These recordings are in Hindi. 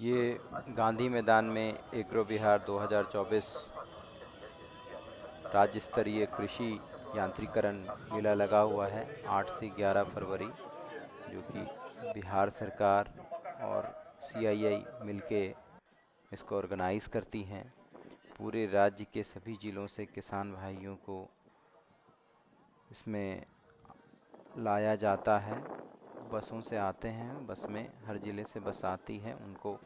ये गांधी मैदान में एग्रो बिहार 2024 राज्य स्तरीय कृषि यांत्रिकरण मेला लगा हुआ है 8 से 11 फरवरी, जो कि बिहार सरकार और सीआईआई मिलके इसको ऑर्गेनाइज़ करती हैं। पूरे राज्य के सभी ज़िलों से किसान भाइयों को इसमें लाया जाता है। बसों से आते हैं, बस में हर ज़िले से बस आती है, उनको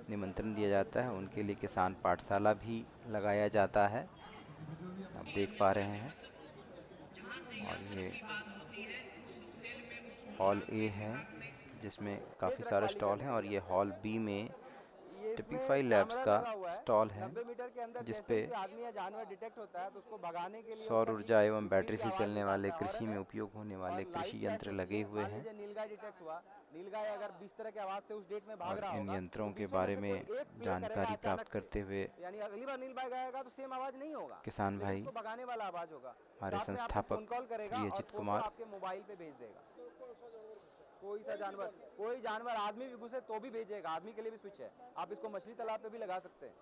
निमंत्रण दिया जाता है। उनके लिए किसान पाठशाला भी लगाया जाता है, आप देख पा रहे हैं। और ये हॉल ए है जिसमें काफ़ी सारे स्टॉल हैं, और ये हॉल बी में ये टिपिफाई इसमें लैब्स कैमरा का लगा हुआ है। स्टॉल है, 90 मीटर के अंदर जिस जैसे ही पे कोई आदमी या जानवर डिटेक्ट होता है तो उसको भगाने के लिए सौर उसका ऊर्जा एवं बीप बैटरी की से आवाज़ चलने वाले निकालता है कृषि में उपयोग होने और वाले लाइट कृषि फ्लैश यंत्र होती लगे है। हुए मान हैं। लीजिए नीलगाय डिटेक्ट हुआ, नीलगाय अगर 20 तरह की आवाज़ से उस डेट में भाग और रहा इन होगा यंत्रों तो के 20 में बारे से कोई में एक प्ले करेगा जानकारी प्राप्त अचानक से, करते हुए यानी अगली बार नीलगाय गाएगा तो सेम आवाज़ नहीं होगा, किसान लेकिन भाई, उसको भगाने वाला आवाज़ होगा। हमारे साथ में आपको फ़ोन संस्थापक कॉल करेगा श्री और अजित फोटो कुमार। आपके मोबाइल पे भेज देगा। कोई सा जानवर, कोई जानवर, आदमी भी घुसे तो भी भेजेगा। आदमी के लिए भी स्विच है, आप इसको मछली तालाब पे भी लगा सकते हैं।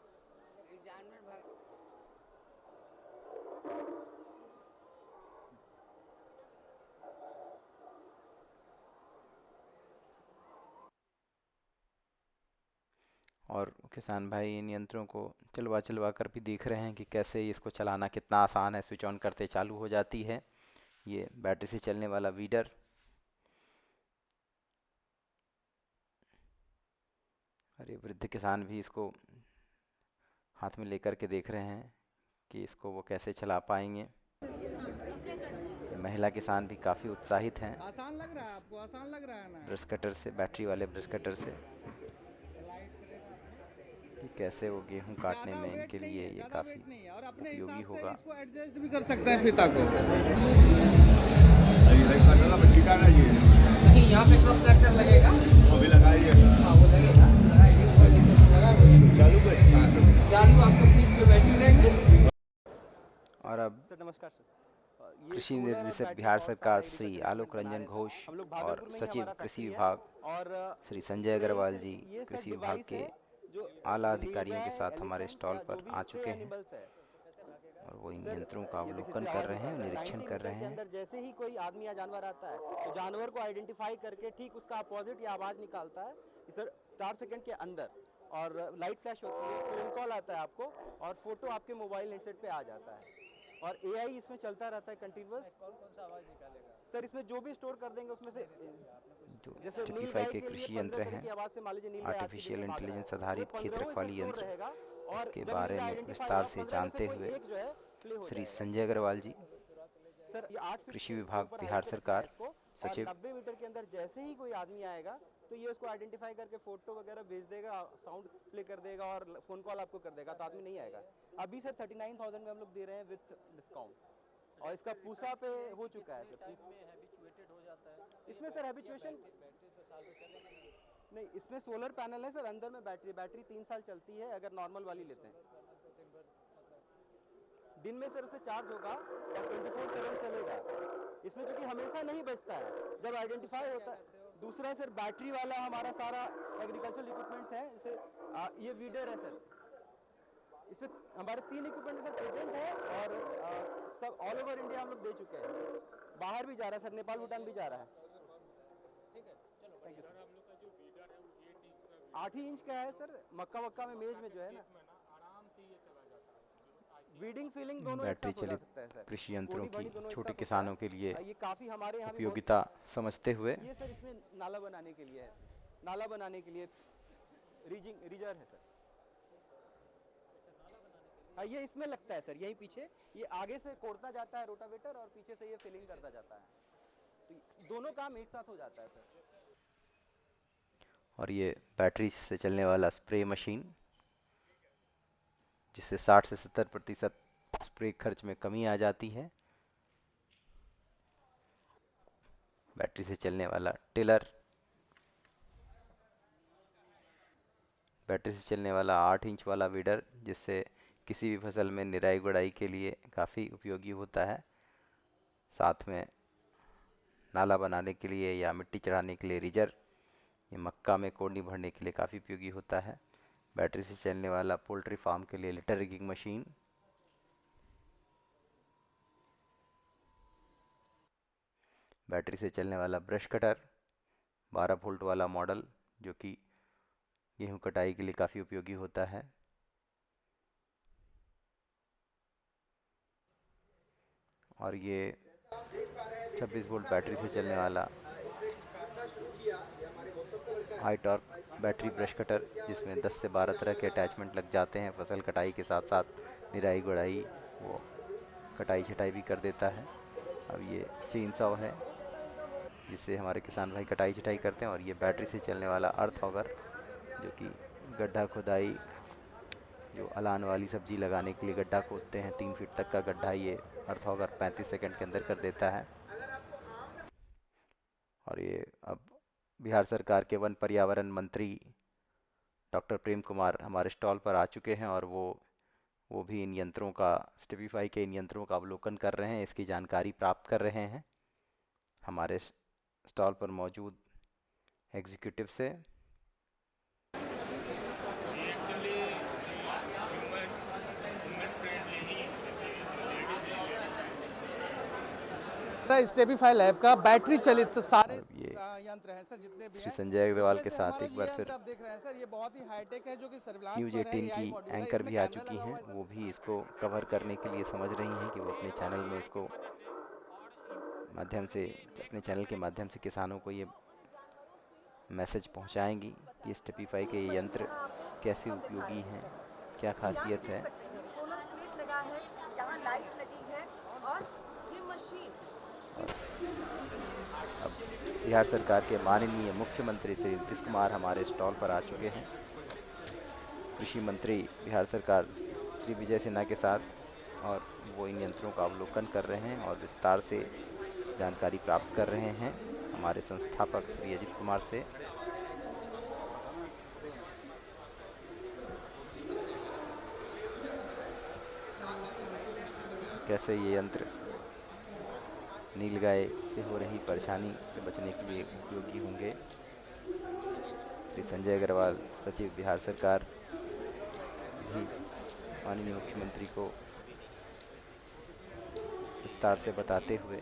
और किसान भाई इन यंत्रों को चलवा चलवा कर भी देख रहे हैं कि कैसे इसको चलाना कितना आसान है। स्विच ऑन करते चालू हो जाती है। ये बैटरी से चलने वाला वीडर, और ये वृद्ध किसान भी इसको हाथ में लेकर के देख रहे हैं कि इसको वो कैसे चला पाएंगे। ये महिला किसान भी काफ़ी उत्साहित हैं आसान लग रहा है आपको? आसान लग रहा है ना? ब्रश कटर से, बैटरी वाले ब्रश कटर से, कि कैसे वो गेहूं काटने ज़्यादा में वेट इनके नहीं लिए है, ये ज़्यादा काफ़ी वेट नहीं है और अपने उपयोगी हिसाब से होगा। इसको एडजस्ट भी कर सकते हैं फीता को। नहीं, यहाँ पे क्रॉस ट्रैक्टर लगेगा। अभी लगाइए। हाँ, वो लगेगा, लगाएंगे, वो लेके लगा हुआ है। चालू आपको पीठ पे बैठे रहेंगे। और अब सर नमस्कार सर। ये कृषि सोलर और निर्देशक बैटरी बिहार पावर सरकार सारा श्री एग्रीकल्चर आलोक इक्विपमेंट बना रंजन रहे हैं घोष सर। हम लोग और भागलपुर में ही सचिव हमारा कृषि फैक्ट्री है। विभाग और श्री संजय इसमें अग्रवाल सर जी ये सर कृषि विभाग डिवाइस के है जो आला अधिकारियों के लेगा साथ हमारे एलिफेंट स्टॉल या जो पर भी आ स्प्रे चुके हैं, एनिमल्स है और वो इन सर। यंत्रों का ये देखिए अवलोकन इससे कर आवाज़ रहे हैं, निकालता है। निरीक्षण 90 कर मीटर रहे के हैं। अंदर जैसे ही कोई आदमी या जानवर आता है तो जानवर को आइडेंटिफाई करके ठीक उसका अपोजिट या आवाज़ निकालता है सर 4 सेकंड के अंदर। और लाइट फ्लैश होती है, फ़ोन कॉल आता है आपको और फोटो आपके मोबाइल नेटसेट पे आ जाता है। और एआई इसमें चलता रहता है कंटिन्यूअस। कौन कौन सा आवाज़ निकालेगा सर? इसमें जो भी स्टोर कर देंगे उसमें से, जो जैसे नील टिपिफाई गाय के के लिए कृषि 15 यंत्र तरह हैं, की आवाज़ से मान लीजिए नील गाय आज के दिन आर्टिफिशियल में भाग रहा इंटेलिजेंस है, वो आधारित 15 क्षेत्रफल इसमें स्टोर यंत्र, रहेगा। और इसके जब नील बारे गाय में आइडेंटिफाई विस्तार होगा से 15 में से जानते कोई हुए एक जो है प्ले हो श्री जाएगा। संजय अग्रवाल जी, सर ये 8 फीट कृषि के विभाग ऊपर बिहार हाइट पे रखा है सरकार, इसको। और सचिव। 90 मीटर के अंदर जैसे ही कोई आदमी आएगा तो ये उसको आइडेंटिफाई करके फोटो वगैरह भेज देगा, साउंड प्ले कर देगा और फ़ोन कॉल आपको कर देगा, तो आदमी नहीं आएगा। अभी सर 39,000 में हम लोग दे रहे हैं विथ डिस्काउंट। और इसका पूसा पे हो चुका है सर। इसमें सर हैबिचुएशन नहीं, इसमें सोलर पैनल है सर, अंदर में बैटरी 3 साल चलती है अगर नॉर्मल वाली लेते हैं। दिन में सर उसे चार्ज होगा और 24/7 चलेगा। इसमें चूंकि हमेशा नहीं बचता है, जब आइडेंटिफाई होता है। दूसरा सर बैटरी वाला हमारा सारा एग्रीकल्चरल इक्विपमेंट्स है। इसे ये वीडर है सर। इसमें हमारे 3 इक्विपमेंट सर पेटेंट है और सब ऑल ओवर इंडिया हम लोग दे चुके हैं। बाहर भी जा रहा है सर, नेपाल भूटान भी जा रहा है। Thank you sir. 8 he inch का है सर, मक्का में मेज में जो है ना, वीडिंग फीलिंग दोनों एक बैटरी साथ हो जा चलित सकता है सर। कृषि यंत्रों बोनी की बनी दोनों एक छोटे साथ होता किसानों के लिए है। ये काफ़ी हमारे यहाँ भी बहुत। उपयोगिता समझते हुए ये सर इसमें नाला बनाने के लिए है, नाला बनाने के लिए रिजर है सर। हाँ, ये इसमें लगता है सर, यहीं पीछे ये आगे से कोड़ता जाता है रोटावेटर और पीछे से ये फिलिंग करता जाता है, तो दोनों काम एक साथ हो जाता है सर। और ये बैटरी से चलने वाला स्प्रे मशीन, जिससे 60 से 70% स्प्रे खर्च में कमी आ जाती है। बैटरी से चलने वाला टिलर, बैटरी से चलने वाला 8 इंच वाला वीडर, जिससे किसी भी फसल में निराई गुड़ाई के लिए काफ़ी उपयोगी होता है। साथ में नाला बनाने के लिए या मिट्टी चढ़ाने के लिए रिजर, ये मक्का में कोड़नी भरने के लिए काफ़ी उपयोगी होता है। बैटरी से चलने वाला पोल्ट्री फार्म के लिए लिटर रिगिंग मशीन, बैटरी से चलने वाला ब्रश कटर, 12 वोल्ट वाला मॉडल जो कि गेहूं कटाई के लिए काफ़ी उपयोगी होता है। और ये 26 वोल्ट बैटरी से चलने वाला high torque battery brush cutter, जिसमें 10 से 12 तरह के अटैचमेंट लग जाते हैं। फसल कटाई के साथ साथ निराई गुड़ाई, वो कटाई छटाई भी कर देता है। अब ये चेन सॉ है जिससे हमारे किसान भाई कटाई छटाई करते हैं। और ये बैटरी से चलने वाला अर्थ ऑगर जो कि गड्ढा खुदाई, जो अलान वाली सब्जी लगाने के लिए गड्ढा खोदते हैं 3 फीट तक का गड्ढा, ये अर्थ ऑगर 35 सेकंड के अंदर कर देता है। और ये अब बिहार सरकार के वन पर्यावरण मंत्री डॉक्टर प्रेम कुमार हमारे स्टॉल पर आ चुके हैं और वो भी इन यंत्रों का, स्टेपिफाई के इन यंत्रों का अवलोकन कर रहे हैं, इसकी जानकारी प्राप्त कर रहे हैं हमारे स्टॉल पर मौजूद एग्जीक्यूटिव से। स्टेपिफाई लैब का बैटरी चलित सारे ये यंत्र हैं सर, जितने भी श्री हैं। संजय अग्रवाल के इसमें से साथ हमारा एक बार ये फिर यंत्र आप देख रहे हैं सर, ये बहुत ही हाईटेक है जो कि सर्विलांस न्यूज पर है। 18 की AI मॉड्यूल है, एंकर इसमें भी आ कैमरा चुकी लगा हैं, हुआ है सर। वो भी इसको कवर करने के लिए समझ रही हैं कि वो अपने चैनल में इसको माध्यम से, अपने चैनल के माध्यम से किसानों को ये मैसेज पहुंचाएंगी कि स्टेपिफाई के ये यंत्र कैसे उपयोगी हैं, क्या खासियत है। सोलर प्लेट लगा है, यहाँ लाइट लगी है और ये मशीन। अब बिहार सरकार के माननीय मुख्यमंत्री श्री नीतीश कुमार हमारे स्टॉल पर आ चुके हैं। कृषि मंत्री बिहार सरकार श्री विजय सिन्हा के साथ, और वो इन यंत्रों का अवलोकन कर रहे हैं और विस्तार से जानकारी प्राप्त कर रहे हैं हमारे संस्थापक श्री अजित कुमार से। कैसे ये यंत्र नीलगाय से हो रही परेशानी से बचने के लिए उपयोगी होंगे। श्री संजय अग्रवाल सचिव बिहार सरकार भी माननीय मुख्यमंत्री को विस्तार से बताते हुए,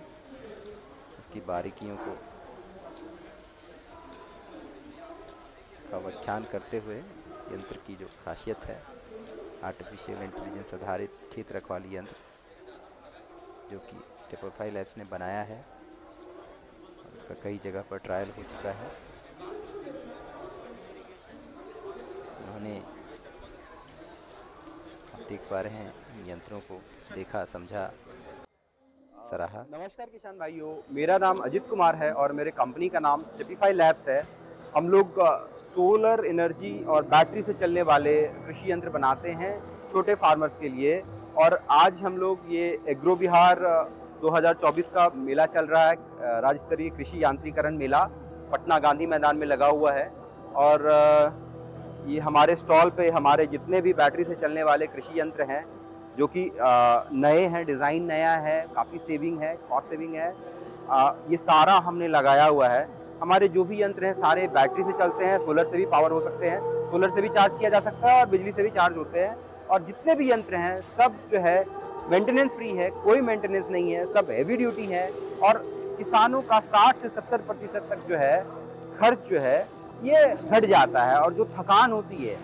इसकी बारीकियों को का व्याख्यान करते हुए, यंत्र की जो खासियत है, आर्टिफिशियल इंटेलिजेंस आधारित खेत रखवाली यंत्र जो कि स्टेपिफाई लैब्स ने बनाया है, इसका कई जगह पर ट्रायल हो चुका है। उन्होंने, आप देख पा रहे हैं, यंत्रों को देखा, समझा, सराहा। नमस्कार किसान भाइयों, मेरा नाम अजित कुमार है और मेरे कंपनी का नाम स्टेपिफाई लैब्स है। हम लोग सोलर एनर्जी और बैटरी से चलने वाले कृषि यंत्र बनाते हैं छोटे फार्मर्स के लिए। और आज हम लोग ये एग्रो बिहार 2024 का मेला चल रहा है, राज्य स्तरीय कृषि यांत्रिकरण मेला पटना गांधी मैदान में लगा हुआ है। और ये हमारे स्टॉल पे हमारे जितने भी बैटरी से चलने वाले कृषि यंत्र हैं जो कि नए हैं, डिज़ाइन नया है, काफ़ी सेविंग है, कॉस्ट सेविंग है, ये सारा हमने लगाया हुआ है। हमारे जो भी यंत्र हैं सारे बैटरी से चलते हैं, सोलर से भी पावर हो सकते हैं, सोलर से भी चार्ज किया जा सकता है और बिजली से भी चार्ज होते हैं। और जितने भी यंत्र हैं सब जो है मेंटेनेंस फ्री है, कोई मेंटेनेंस नहीं है, सब हैवी ड्यूटी है। और किसानों का 60 से 70% तक जो है खर्च जो है ये घट जाता है। और जो थकान होती है,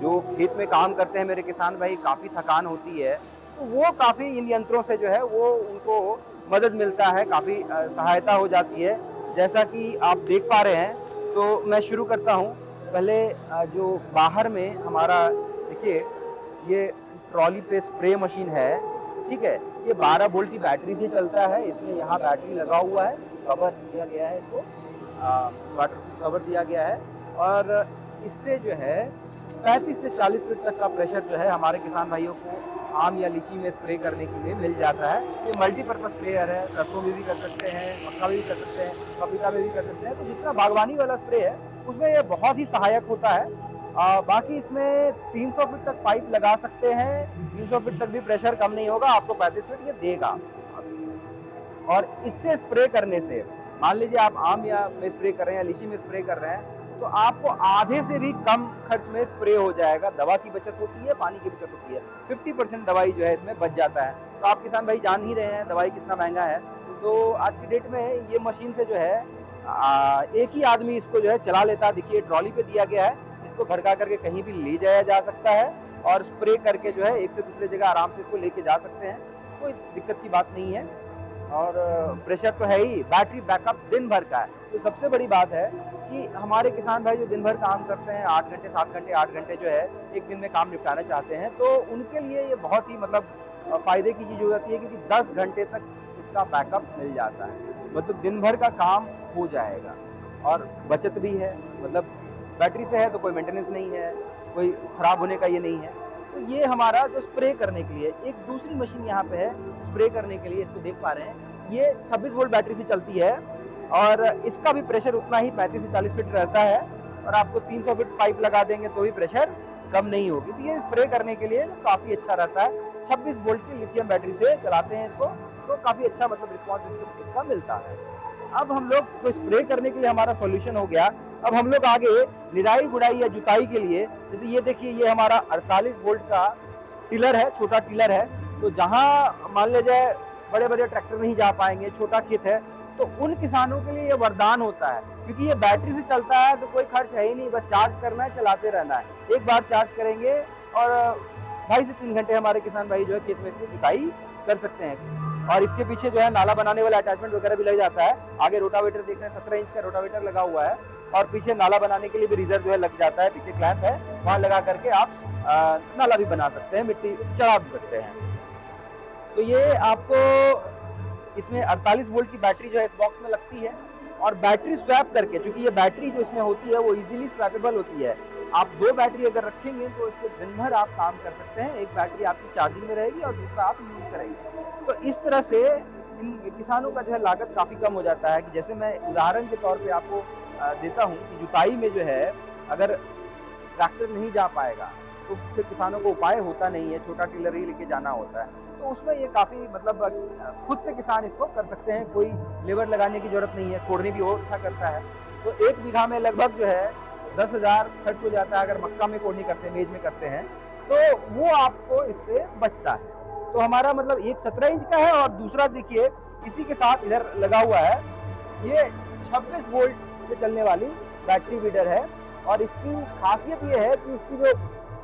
जो खेत में काम करते हैं मेरे किसान भाई, काफ़ी थकान होती है, तो वो काफ़ी इन यंत्रों से जो है वो उनको मदद मिलता है, काफ़ी सहायता हो जाती है। जैसा कि आप देख पा रहे हैं, तो मैं शुरू करता हूँ। पहले जो बाहर में हमारा देखिए, ये ट्रॉली पे स्प्रे मशीन है, ठीक है। ये 12 वोल्ट की बैटरी से चलता है। इसमें यहाँ बैटरी लगा हुआ है, कवर दिया गया है, इसको वाटर कवर दिया गया है। और इससे जो है 35 से 40 फीट तक का प्रेशर जो है हमारे किसान भाइयों को आम या लीची में स्प्रे करने के लिए मिल जाता है। ये मल्टीपर्पज स्प्रेयर है, सरसों में भी कर सकते हैं, मक्का में भी कर सकते हैं, पपीता में भी कर सकते हैं। तो जितना बागवानी वाला स्प्रे है उसमें ये बहुत ही सहायक होता है। बाकी इसमें 300 फीट तक पाइप लगा सकते हैं, 300 फीट तक भी प्रेशर कम नहीं होगा, आपको 35 फीट ये देगा। और इससे स्प्रे करने से, मान लीजिए आप आम या में स्प्रे कर रहे हैं या लीची में स्प्रे कर रहे हैं, तो आपको आधे से भी कम खर्च में स्प्रे हो जाएगा। दवा की बचत होती है, पानी की बचत होती है। 50% दवाई जो है इसमें बच जाता है। तो आप किसान भाई जान ही रहे हैं दवाई कितना महंगा है। तो आज की डेट में ये मशीन से जो है एक ही आदमी इसको जो है चला लेता है। देखिए ट्रॉली पे दिया गया है, इसको भड़का करके कहीं भी ले जाया जा सकता है और स्प्रे करके जो है एक से दूसरे जगह आराम से इसको लेके जा सकते हैं, कोई दिक्कत की बात नहीं है। और प्रेशर तो है ही, बैटरी बैकअप दिन भर का है। तो सबसे बड़ी बात है कि हमारे किसान भाई जो दिन भर काम करते हैं 8 घंटे 7 घंटे 8 घंटे जो है एक दिन में काम निपटाना चाहते हैं, तो उनके लिए ये बहुत ही मतलब फायदे की चीज़ हो जाती है, क्योंकि 10 घंटे तक इसका बैकअप मिल जाता है। मतलब दिन भर का काम हो जाएगा और बचत भी है। मतलब बैटरी से है तो कोई मेंटेनेंस नहीं है, कोई खराब होने का ये नहीं है। तो ये हमारा जो स्प्रे करने के लिए एक दूसरी मशीन यहाँ पे है स्प्रे करने के लिए, इसको देख पा रहे हैं। ये 26 वोल्ट बैटरी से चलती है और इसका भी प्रेशर उतना ही 35 से 40 फीट रहता है और आपको 300 फीट पाइप लगा देंगे तो भी प्रेशर कम नहीं होगी। तो ये स्प्रे करने के लिए काफ़ी अच्छा रहता है। 26 वोल्ट की लिथियम बैटरी से चलाते हैं इसको, तो काफ़ी अच्छा मतलब रिस्पॉन्स इसका मिलता है। अब हम लोग तो स्प्रे करने के लिए हमारा सॉल्यूशन हो गया। अब हम लोग आगे निराई गुड़ाई या जुताई के लिए, जैसे ये देखिए ये हमारा 48 वोल्ट का टिलर है, छोटा टिलर है। तो जहाँ मान ले जाए बड़े बड़े ट्रैक्टर नहीं जा पाएंगे, छोटा खेत है, तो उन किसानों के लिए ये वरदान होता है, क्योंकि ये बैटरी से चलता है तो कोई खर्च है ही नहीं, बस चार्ज करना है, चलाते रहना है। एक बार चार्ज करेंगे और 2.5 से 3 घंटे हमारे किसान भाई जो है खेत में इसकी जुताई कर सकते हैं। और इसके पीछे जो है नाला बनाने वाला अटैचमेंट वगैरह भी लग जाता है। आगे रोटावेटर देख रहे हैं, 17 इंच का रोटावेटर लगा हुआ है और पीछे नाला बनाने के लिए भी रिजर्व जो है लग जाता है। पीछे क्लैंप है, वहाँ लगा करके आप नाला भी बना सकते हैं, मिट्टी चढ़ा भी सकते हैं। तो ये आपको इसमें 48 वोल्ट की बैटरी जो है इस बॉक्स में लगती है और बैटरी स्वैप करके, क्योंकि ये बैटरी जो इसमें होती है वो इजीली स्वैपेबल होती है। आप 2 बैटरी अगर रखेंगे तो इससे दिन भर आप काम कर सकते हैं। एक बैटरी आपकी चार्जिंग में रहेगी और दूसरा आप यूज करेंगे। तो इस तरह से इन किसानों का जो है लागत काफ़ी कम हो जाता है। कि जैसे मैं उदाहरण के तौर पे आपको देता हूँ कि जुताई में जो है अगर ट्रैक्टर नहीं जा पाएगा तो फिर किसानों को उपाय होता नहीं है, छोटा टिलर ही लेके जाना होता है। तो उसमें ये काफ़ी मतलब खुद से किसान इसको कर सकते हैं, कोई लेबर लगाने की जरूरत नहीं है। कोड़नी भी और अच्छा करता है। तो 1 बीघा में लगभग जो है 10,000 खर्च हो जाता है अगर मक्का में कोड़नी करते हैं, मेज में करते हैं, तो वो आपको इससे बचता है। तो हमारा मतलब एक 17 इंच का है और दूसरा देखिए इसी के साथ इधर लगा हुआ है, ये 26 वोल्ट से चलने वाली बैटरी वीडर है। और इसकी खासियत ये है कि इसकी जो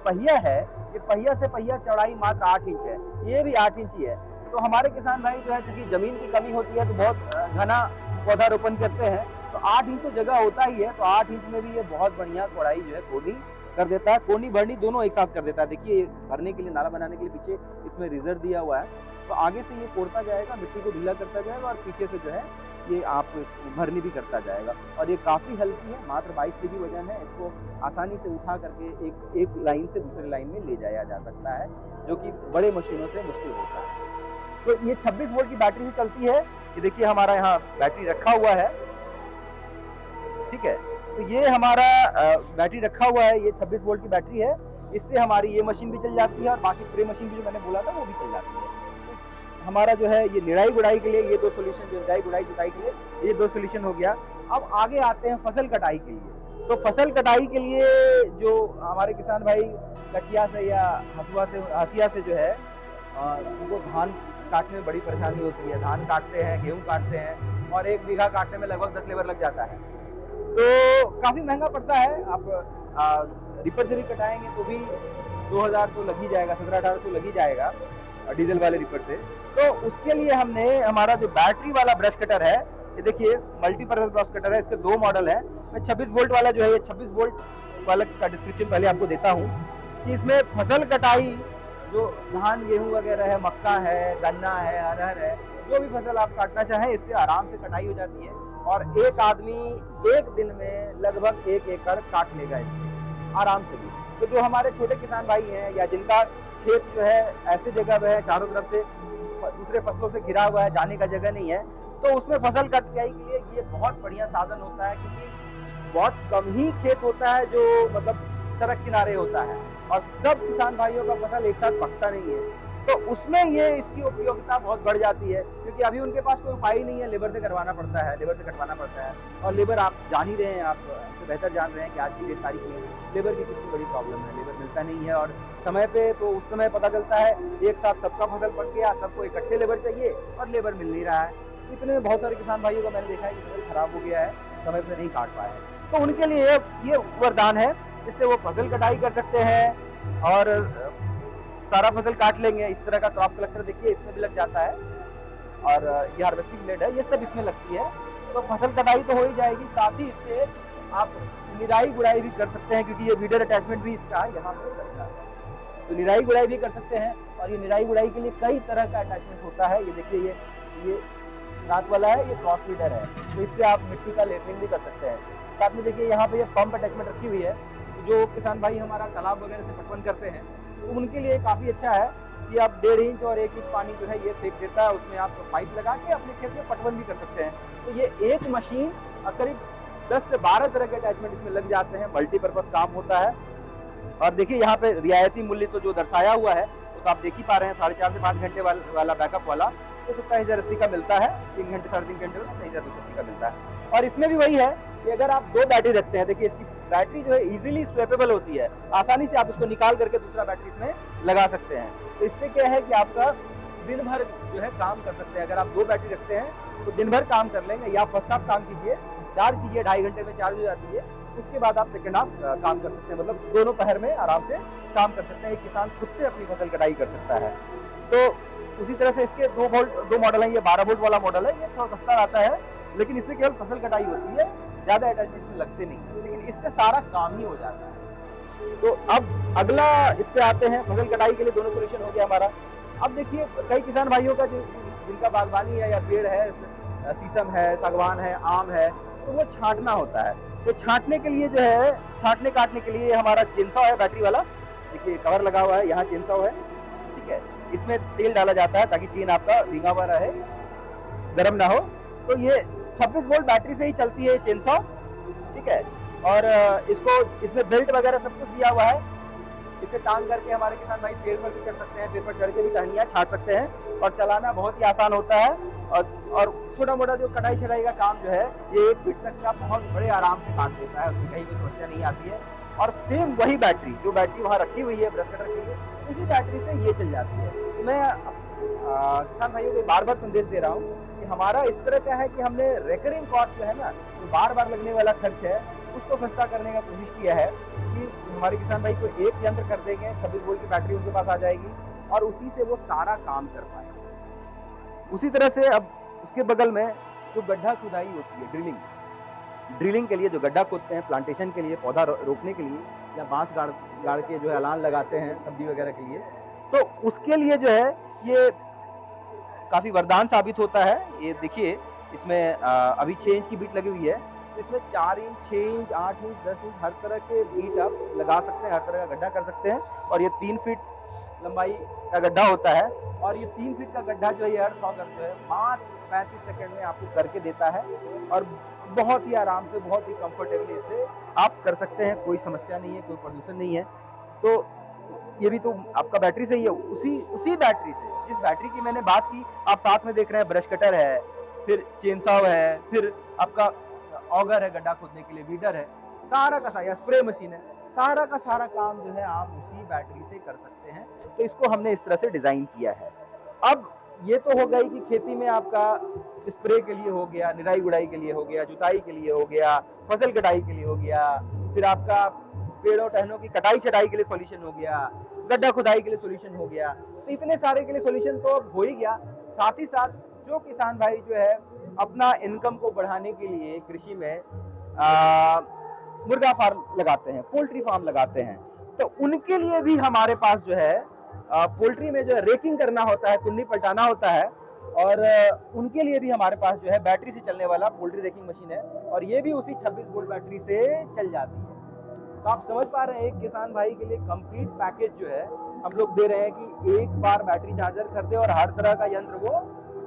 पहिया है, ये पहिया से पहिया चौड़ाई मात्र 8 इंच है, ये भी 8 इंच ही है। तो हमारे किसान भाई जो है, क्योंकि जमीन की कमी होती है तो बहुत घना पौधारोपण करते हैं, तो 8 इंच तो जगह होता ही है, तो 8 इंच में भी ये बहुत बढ़िया चौड़ाई जो है कोड़नी कर देता है। कोड़नी भरनी दोनों एक साथ कर देता है। देखिए भरने के लिए, नाला बनाने के लिए पीछे इसमें रिजर्व दिया हुआ है, तो आगे से ये कोड़ता जाएगा, मिट्टी को ढीला करता जाएगा और पीछे से जो है ये आप भरनी भी करता जाएगा। और ये काफ़ी हल्की है, मात्र 22 kg वजन है। इसको आसानी से उठा करके एक लाइन से दूसरी लाइन में ले जाया जा सकता है, जो कि बड़े मशीनों से मुश्किल होता है। तो ये 26 वोल्ट की बैटरी से चलती है। ये देखिए हमारा यहाँ बैटरी रखा हुआ है, ठीक है। तो ये हमारा बैटरी रखा हुआ है, ये 26 वोल्ट की बैटरी है। इससे हमारी ये मशीन भी चल जाती है और बाकी स्प्रे मशीन भी जो मैंने बोला था वो भी चल जाती है। हमारा जो है ये निराई गुड़ाई के लिए ये 2 सोल्यूशन, जो निराई गुड़ाई जुताई के लिए ये 2 सोल्यूशन हो गया। अब आगे आते हैं फसल कटाई के लिए। तो फसल कटाई के लिए जो हमारे किसान भाई कचिया से या हसिया से जो है उनको धान काटने में बड़ी परेशानी होती है। धान काटते हैं, गेहूँ काटते हैं और 1 बीघा काटने में लगभग 10 लेबर लग जाता है, तो काफ़ी महंगा पड़ता है। आप रिपर से भी कटाएंगे तो भी 2000 तो लग ही जाएगा, 17-18 तो लग ही जाएगा डीजल वाले रिपर से। तो उसके लिए हमने हमारा जो बैटरी वाला ब्रश कटर है, ये देखिए मल्टीपर्पज ब्रश कटर है, इसके 2 मॉडल है। मैं 26 वोल्ट वाला जो है, ये 26 वोल्ट वाला का डिस्क्रिप्शन पहले आपको देता हूँ कि इसमें फसल कटाई जो धान गेहूँ वगैरह है, मक्का है, गन्ना है, अरहर है, जो भी फसल आप काटना चाहें इससे आराम से कटाई हो जाती है। और एक आदमी एक दिन में लगभग 1 एकड़ काट लेगा इससे आराम से भी। तो जो हमारे छोटे किसान भाई हैं या जिनका खेत जो है ऐसे जगह पे है, चारों तरफ से दूसरे फसलों से घिरा हुआ है, जाने का जगह नहीं है, तो उसमें फसल कटाई के लिए ये बहुत बढ़िया साधन होता है। क्योंकि बहुत कम ही खेत होता है जो मतलब सड़क किनारे होता है और सब किसान भाइयों का फसल एक साथ पकता नहीं है। तो उसमें ये इसकी उपयोगिता बहुत बढ़ जाती है, क्योंकि अभी उनके पास कोई उपाय ही नहीं है, लेबर से करवाना पड़ता है, लेबर से कटवाना पड़ता है। और लेबर आप जान ही रहे हैं, आप तो बेहतर जान रहे हैं कि आज की तारीख में लेबर की कितनी बड़ी प्रॉब्लम है, लेबर मिलता नहीं है। और समय पे तो उस समय पता चलता है एक साथ सबका फसल पक गया, सबको इकट्ठे लेबर चाहिए और लेबर मिल नहीं रहा है। इतने में बहुत सारे किसान भाइयों का मैंने देखा है कि फसल खराब हो गया है, समय पे नहीं काट पाए। तो उनके लिए ये वरदान है, जिससे वो फसल कटाई कर सकते हैं और सारा फसल काट लेंगे। इस तरह का क्रॉप कलेक्टर देखिए इसमें भी लग जाता है, और ये हार्वेस्टिंग ब्लेड है, ये सब इसमें लगती है। तो फसल कटाई तो हो ही जाएगी, साथ ही इससे आप निराई गुड़ाई भी कर सकते हैं, क्योंकि ये वीडर अटैचमेंट भी इसका यहाँ पे लगता है। तो निराई गुड़ाई भी कर सकते हैं, और ये निराई गुड़ाई के लिए कई तरह का अटैचमेंट होता है। ये देखिए ये रात वाला है, ये क्रॉस वीडर है, तो इससे आप मिट्टी का लेवलिंग भी कर सकते हैं। साथ में देखिए यहाँ पे ये पंप अटैचमेंट रखी हुई है, जो किसान भाई हमारा तालाब वगैरह से पटवन करते हैं, तो उनके लिए काफ़ी अच्छा है कि आप 1.5 इंच और 1 इंच पानी जो है ये फेंक देता है, उसमें आप पाइप लगा के अपने खेत में पटवन भी कर सकते हैं। तो ये एक मशीन करीब 10 से 12 तरह के अटैचमेंट इसमें लग जाते हैं, मल्टीपर्पज काम होता है। और देखिए यहाँ पे रियायती मूल्य तो जो दर्शाया हुआ है तो आप देख ही पा रहे हैं, 4.5 से 5 घंटे वाला बैकअप वाला तो 27,080 का मिलता है, 3 घंटे 3.5 घंटे वाला 27,280 का मिलता है। और इसमें भी वही है कि अगर आप 2 बैटरी रखते हैं, देखिए इसकी बैटरी जो है इजीली स्वैपेबल होती है, आसानी से आप इसको निकाल करके दूसरा बैटरी इसमें लगा सकते हैं। तो इससे क्या है कि आपका दिन भर जो है काम कर सकते हैं। अगर आप 2 बैटरी रखते हैं तो दिन भर काम कर लेंगे, या फर्स्ट हाफ काम कीजिए, चार्ज कीजिए, 2.5 घंटे में चार्ज हो जाती है, उसके बाद आप सेकंड हाफ काम कर सकते हैं, मतलब दोनों पहर में आराम से काम कर सकते हैं। एक किसान खुद से अपनी फसल कटाई कर सकता है। तो उसी तरह से इसके 2 मॉडल हैं, ये 12 वोल्ट वाला मॉडल है, ये थोड़ा सस्ता आता है, लेकिन इससे केवल फसल कटाई होती है, ज्यादा अटैचमेंट लगते नहीं, लेकिन इससे सारा काम ही हो जाता है। तो अब अगला इस पे आते हैं, फसल कटाई के लिए दोनों सोल्यूशन हो गया हमारा। अब देखिए कई किसान भाइयों का जिनका बागवानी है या पेड़ है, शीशम है, सागवान है, आम है, तो वो छांटना होता है। तो छांटने के लिए जो है, छांटने काटने के लिए हमारा चेनसॉ है बैटरी वाला, देखिए कवर लगा हुआ है, यहाँ चेनसॉ है, ठीक है। इसमें तेल डाला जाता है ताकि चेन आपका भींगा हुआ रहे, गर्म ना हो। तो ये 26 वोल्ट बैटरी से ही चलती है चेनसॉ, ठीक है। और इसको इसमें बेल्ट वगैरह सब कुछ दिया हुआ है, इसे टांग करके हमारे किसान भाई पेड़ पर भी चढ़ सकते हैं, पेड़ पर चढ़ के भी टहनियाँ छाट सकते हैं, और चलाना बहुत ही आसान होता है। और छोटा मोटा जो कटाई छटाई का काम जो है ये 1 फीट तक का बहुत बड़े आराम से काट देता है, उसमें कहीं भी समस्या नहीं आती है। और सेम वही बैटरी, जो बैटरी वहाँ रखी हुई है ब्रश कटर के लिए, उसी बैटरी से ये चल जाती है। तो मैं किसान भाइयों को बार बार संदेश दे रहा हूँ कि हमारा इस तरह का है कि हमने रिकरिंग कॉस्ट जो है ना, जो बार बार लगने वाला खर्च है, उसको सस्ता करने का कोशिश किया है कि हमारे किसान भाई को एक यंत्र कर देंगे, 26 वोल्ट की बैटरी उनके पास आ जाएगी और उसी से वो सारा काम कर पाएंगे। उसी तरह से अब उसके बगल में जो गड्ढा खुदाई होती है, ड्रिलिंग के लिए जो गड्ढा खोदते हैं प्लांटेशन के लिए, पौधा रोपने के लिए, या बांस गाड़ के जो है अलान लगाते हैं सब्जी वगैरह के लिए, तो उसके लिए जो है ये काफ़ी वरदान साबित होता है। ये देखिए इसमें अभी 6 इंच की बीट लगी हुई है, इसमें 4 इंच, 6 इंच, 8 इंच, 10 इंच हर तरह के बीट आप लगा सकते हैं, हर तरह का गड्ढा कर सकते हैं। और ये 3 फीट लंबाई का गड्ढा होता है, और ये 3 फीट का गड्ढा जो है ये अर्थ ऑगर जो है मात्र 35 सेकंड में आपको करके देता है, और बहुत ही आराम से, बहुत ही कंफर्टेबली इसे आप कर सकते हैं, कोई समस्या नहीं है, कोई प्रदूषण नहीं है। तो ये भी तो आपका बैटरी से ही है, उसी बैटरी से, जिस बैटरी की मैंने बात की, आप साथ में देख रहे हैं ब्रश कटर है, फिर चेनसॉ है, फिर आपका ऑगर है गड्ढा खोदने के लिए, वीडर है, सारा का सारा, स्प्रे मशीन है, सारा का सारा काम जो है आप उसी बैटरी से कर सकते हैं। तो इसको हमने इस तरह से डिजाइन किया है। अब ये तो हो गई कि खेती में आपका स्प्रे के लिए हो गया, निराई गुड़ाई के लिए हो गया, जुताई के लिए हो गया, फसल कटाई के लिए हो गया, फिर आपका पेड़ों टहनों की कटाई छटाई के लिए सॉल्यूशन हो गया, गड्ढा खुदाई के लिए सॉल्यूशन हो गया। तो इतने सारे के लिए सॉल्यूशन तो अब हो ही गया। साथ ही साथ जो किसान भाई जो है अपना इनकम को बढ़ाने के लिए कृषि में मुर्गा फार्म लगाते हैं, पोल्ट्री फार्म लगाते हैं, तो उनके लिए भी हमारे पास जो है पोल्ट्री में जो है रेकिंग करना होता है, कुन्नी पलटाना होता है, और उनके लिए भी हमारे पास जो है बैटरी से चलने वाला पोल्ट्री रेकिंग मशीन है, और ये भी उसी 26 वोल्ट बैटरी से चल जाती है। तो आप समझ पा रहे हैं एक किसान भाई के लिए कंप्लीट पैकेज जो है हम लोग दे रहे हैं कि एक बार बैटरी चार्जर कर दे और हर तरह का यंत्र वो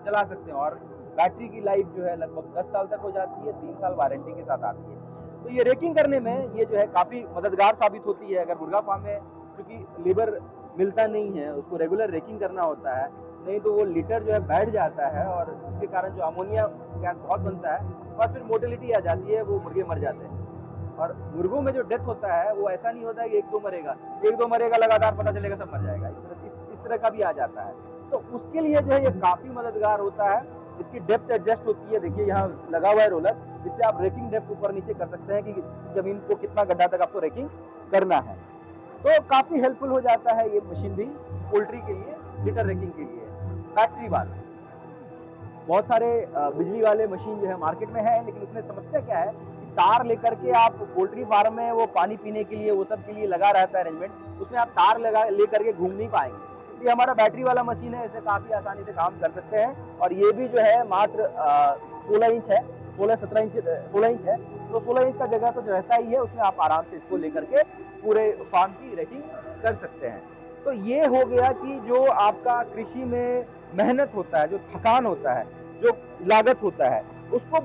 चला सकते हैं। और बैटरी की लाइफ जो है लगभग 10 साल तक हो जाती है, 3 साल वारंटी के साथ आती है। तो ये रेकिंग करने में ये जो है काफ़ी मददगार साबित होती है। अगर मुर्गा फार्म में, क्योंकि लेबर मिलता नहीं है, उसको रेगुलर रेकिंग करना होता है, नहीं तो वो लीटर जो है बैठ जाता है और उसके कारण जो अमोनिया गैस बहुत बनता है और फिर मोर्टेलिटी आ जाती है, वो मुर्गे मर जाते हैं। और मुर्गों में जो डेथ होता है वो ऐसा नहीं होता है कि एक दो मरेगा लगातार पता चलेगा सब मर जाएगा, इस तरह का भी आ जाता है। तो उसके लिए जो है ये काफ़ी मददगार होता है। इसकी डेप्थ एडजस्ट होती है, देखिए यहाँ लगा हुआ है रोलर, जिससे आप रेकिंग डेप्थ ऊपर नीचे कर सकते हैं कि जमीन को कितना गड्ढा तक आपको रेकिंग करना है। तो काफ़ी हेल्पफुल हो जाता है ये मशीन भी पोल्ट्री के लिए, लीटर रेकिंग के लिए। बैटरी वाला बहुत सारे बिजली वाले मशीन जो है मार्केट में है, लेकिन उसमें समस्या क्या है कि तार लेकर के आप पोल्ट्री फार्म में वो पानी पीने के लिए वो सब के लिए लगा रहता है अरेंजमेंट, उसमें आप तार लेकर के घूम नहीं पाएंगे। ये हमारा बैटरी वाला मशीन है, इसे काफ़ी आसानी से काम कर सकते हैं। और ये भी जो है मात्र 16 इंच है, 16 इंच है, तो 16 इंच का जगह तो रहता ही है, उसमें आप आराम से इसको लेकर के पूरे फार्म की रेकिंग कर सकते हैं। तो ये हो गया कि जो आपका कृषि में मेहनत होता है, जो थकान होता है, जो लागत होता है, उसको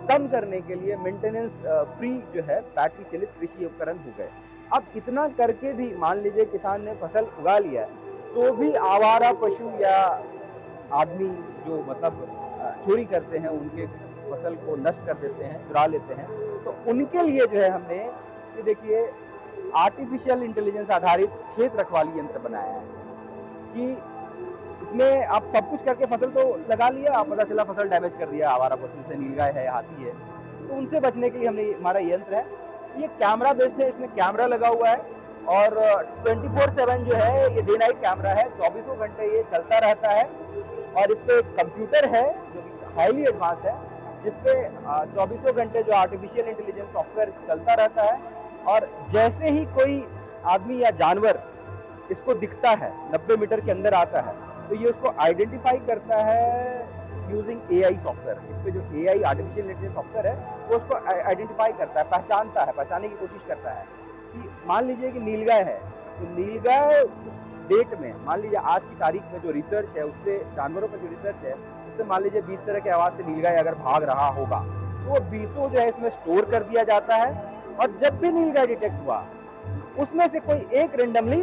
कम करने के लिए मेंटेनेंस फ्री जो है बैटरी चलित कृषि उपकरण हो गए। अब इतना करके भी मान लीजिए किसान ने फसल उगा लिया तो भी आवारा पशु या आदमी जो मतलब चोरी करते हैं, उनके फसल को नष्ट कर देते हैं, चुरा लेते हैं, तो उनके लिए जो है हमने ये देखिए आर्टिफिशियल इंटेलिजेंस आधारित खेत रखवाली यंत्र बनाया है कि इसमें आप सब कुछ करके फसल तो लगा लिया, आप पता चला फसल डैमेज कर दिया, आवारा पशु से नीलगाय है, हाथी है, तो उनसे बचने के लिए हमने हमारा यंत्र है। ये कैमरा बेस्ड है, इसमें कैमरा लगा हुआ है और 24/7 जो है ये डे नाइट कैमरा है, 24 घंटे ये चलता रहता है। और इस पे कंप्यूटर है जो कि हाईली एडवांस्ड है, जिसपे 24 घंटे जो आर्टिफिशियल इंटेलिजेंस सॉफ्टवेयर चलता रहता है। और जैसे ही कोई आदमी या जानवर इसको दिखता है, 90 मीटर के अंदर आता है, तो ये उसको आइडेंटिफाई करता है यूजिंग AI सॉफ्टवेयर। इस पे जो AI आर्टिफिशियल इंटेलिजेंस सॉफ्टवेयर है वो उसको आइडेंटिफाई करता है, पहचानने की कोशिश करता है कि मान लीजिए कि नीलगाय है, तो नीलगाय उस डेट में, मान लीजिए आज की तारीख में जो रिसर्च है उससे, जानवरों पर जो रिसर्च है उससे मान लीजिए 20 तरह के आवाज़ से नीलगाय अगर भाग रहा होगा तो वो 20 जो है इसमें स्टोर कर दिया जाता है। और जब भी नीलगाय डिटेक्ट हुआ उसमें से कोई एक रेंडमली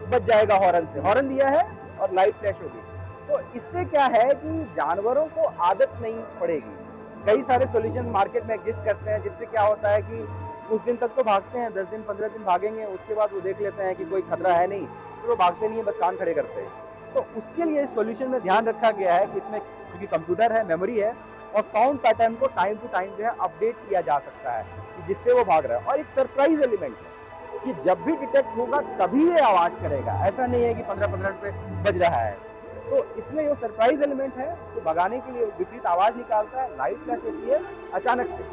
बच जाएगा हॉर्न से, हॉर्न दिया है और लाइट फ्लैश होगी। तो इससे क्या है कि जानवरों को आदत नहीं पड़ेगी। कई सारे सॉल्यूशन मार्केट में एग्जिस्ट करते हैं, जिससे क्या होता है कि कुछ दिन तक तो भागते हैं, 10 दिन 15 दिन भागेंगे, उसके बाद वो देख लेते हैं कि कोई खतरा है नहीं, तो वो भागते नहीं है, बस कान खड़े करते हैं। तो उसके लिए इस सॉल्यूशन में ध्यान रखा गया है कि इसमें क्योंकि कंप्यूटर है, मेमोरी है, और साउंड पैटर्न को टाइम टू टाइम जो है अपडेट किया जा सकता है कि जिससे वो भाग रहा है। और एक सरप्राइज एलिमेंट है कि जब भी डिटेक्ट होगा तभी ये आवाज़ करेगा, ऐसा नहीं है कि 15-15 मिनट पे बज रहा है। तो इसमें ये सरप्राइज एलिमेंट है, तो भगाने के लिए विपरीत आवाज़ निकालता है, लाइट फ्लैश होती है अचानक से,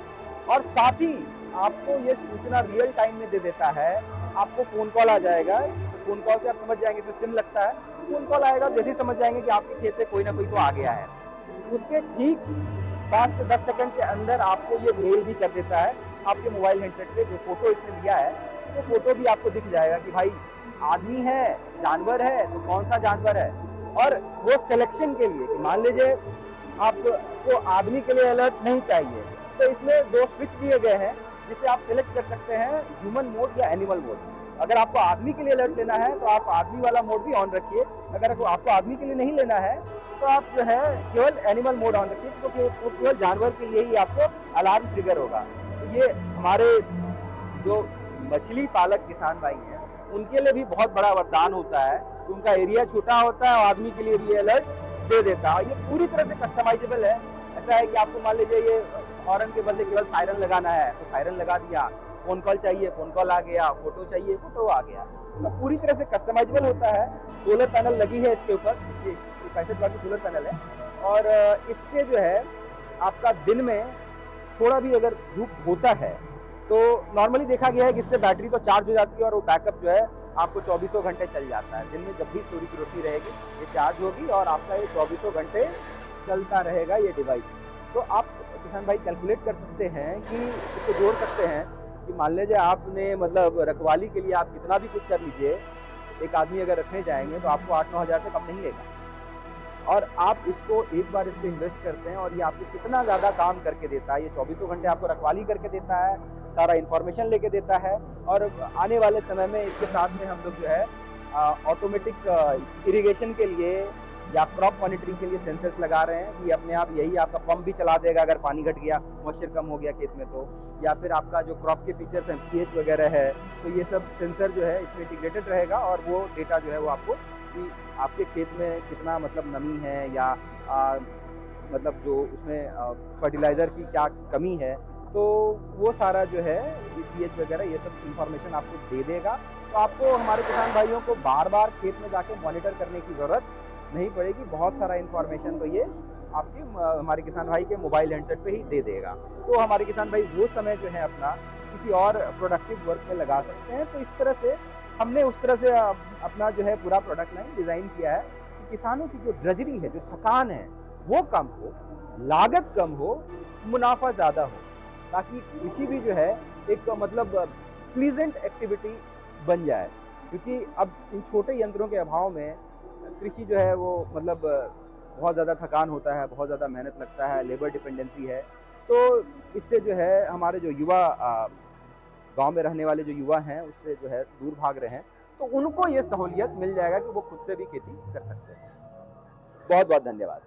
और साथ ही आपको ये सूचना रियल टाइम में दे देता है। आपको फ़ोन कॉल आ जाएगा, तो फ़ोन कॉल से आप समझ जाएंगे, इसमें सिम लगता है, फ़ोन कॉल आएगा, जैसे ही समझ जाएंगे कि आपके खेत में कोई ना कोई तो आ गया है। उसके ठीक 5 से 10 सेकंड के अंदर आपको ये मेल भी कर देता है आपके मोबाइल हैंडसेट पे। जो फोटो इसने लिया है तो फोटो भी आपको दिख जाएगा कि भाई आदमी है, जानवर है, तो कौन सा जानवर है। और वो सिलेक्शन के लिए कि मान लीजिए आपको आदमी के लिए अलर्ट नहीं चाहिए, तो इसमें 2 स्विच दिए गए हैं जिसे आप सिलेक्ट कर सकते हैं, ह्यूमन मोड या एनिमल मोड। अगर आपको आदमी के लिए अलर्ट लेना है तो आप आदमी वाला मोड भी ऑन रखिए, अगर आपको आदमी के लिए नहीं लेना है तो आप जो है केवल एनिमल मोड ऑन रखिए, क्योंकि वो केवल जानवर के लिए ही आपको अलार्म ट्रिगर होगा। तो ये हमारे जो मछली पालक किसान भाई हैं उनके लिए भी बहुत बड़ा वरदान होता है। उनका एरिया छोटा होता है और आदमी के लिए भी अलर्ट दे देता है। ये पूरी तरह से कस्टमाइजेबल है। ऐसा है कि आपको मान लीजिए ये हॉर्न के बदले केवल सायरन लगाना है तो सायरन लगा दिया, फोन कॉल चाहिए फोन कॉल आ गया, फोटो चाहिए फोटो आ गया। तो पूरी तरह से कस्टमाइजेबल होता है। सोलर पैनल लगी है इसके ऊपर, 65 वाट की सोलर पैनल है, और इससे जो है आपका दिन में थोड़ा भी अगर धूप होता है तो नॉर्मली देखा गया है कि इससे बैटरी तो चार्ज हो जाती है और वो बैकअप जो है आपको 24 घंटे चल जाता है। दिन में जब भी सूर्य की रोशनी रहेगी ये चार्ज होगी और आपका ये 24 घंटे चलता रहेगा ये डिवाइस। तो आप किसान भाई कैलकुलेट कर सकते हैं कि इसको जोड़ सकते हैं कि मान लीजिए आपने मतलब रखवाली के लिए आप कितना भी कुछ कर लीजिए, एक आदमी अगर रखने जाएंगे तो आपको 8-9 हज़ार से कम नहीं लेगा, और आप इसको एक बार इस पर इन्वेस्ट करते हैं और ये आपको कितना ज़्यादा काम करके देता है। ये 24 घंटे आपको रखवाली करके देता है, सारा इन्फॉर्मेशन लेके देता है, और आने वाले समय में इसके साथ में हम लोग जो है ऑटोमेटिक इरिगेशन के लिए या क्रॉप मॉनिटरिंग के लिए सेंसर्स लगा रहे हैं कि अपने आप यही आपका पंप भी चला देगा अगर पानी घट गया, मॉइस्चर कम हो गया खेत में तो, या फिर आपका जो क्रॉप के फीचर्स हैं पीएच वगैरह है, तो ये सब सेंसर जो है इसमें इंटीग्रेटेड रहेगा और वो डेटा जो है वो आपको कि आपके खेत में कितना मतलब नमी है या मतलब जो उसमें फर्टिलाइज़र की क्या कमी है, तो वो सारा जो है पीएच वगैरह ये सब इंफॉर्मेशन आपको दे देगा। तो आपको हमारे किसान भाइयों को बार बार खेत में जाके मॉनिटर करने की ज़रूरत नहीं पड़ेगी। बहुत सारा इन्फॉर्मेशन तो ये आपके हमारे किसान भाई के मोबाइल हैंडसेट पे ही दे देगा। तो हमारे किसान भाई वो समय जो है अपना किसी और प्रोडक्टिव वर्क में लगा सकते हैं। तो इस तरह से हमने उस तरह से अपना जो है पूरा प्रोडक्ट लाइन डिज़ाइन किया है कि किसानों की जो ड्रजरी है, जो थकान है, वो कम हो, लागत कम हो, मुनाफा ज़्यादा हो, ताकि कृषि भी जो है एक मतलब प्लीजेंट एक्टिविटी बन जाए। क्योंकि अब इन छोटे यंत्रों के अभाव में कृषि जो है वो मतलब बहुत ज़्यादा थकान होता है, बहुत ज़्यादा मेहनत लगता है, लेबर डिपेंडेंसी है। तो इससे जो है हमारे जो युवा गांव में रहने वाले जो युवा हैं उससे जो है दूर भाग रहे हैं, तो उनको ये सहूलियत मिल जाएगा कि वो खुद से भी खेती कर सकते हैं। बहुत बहुत धन्यवाद।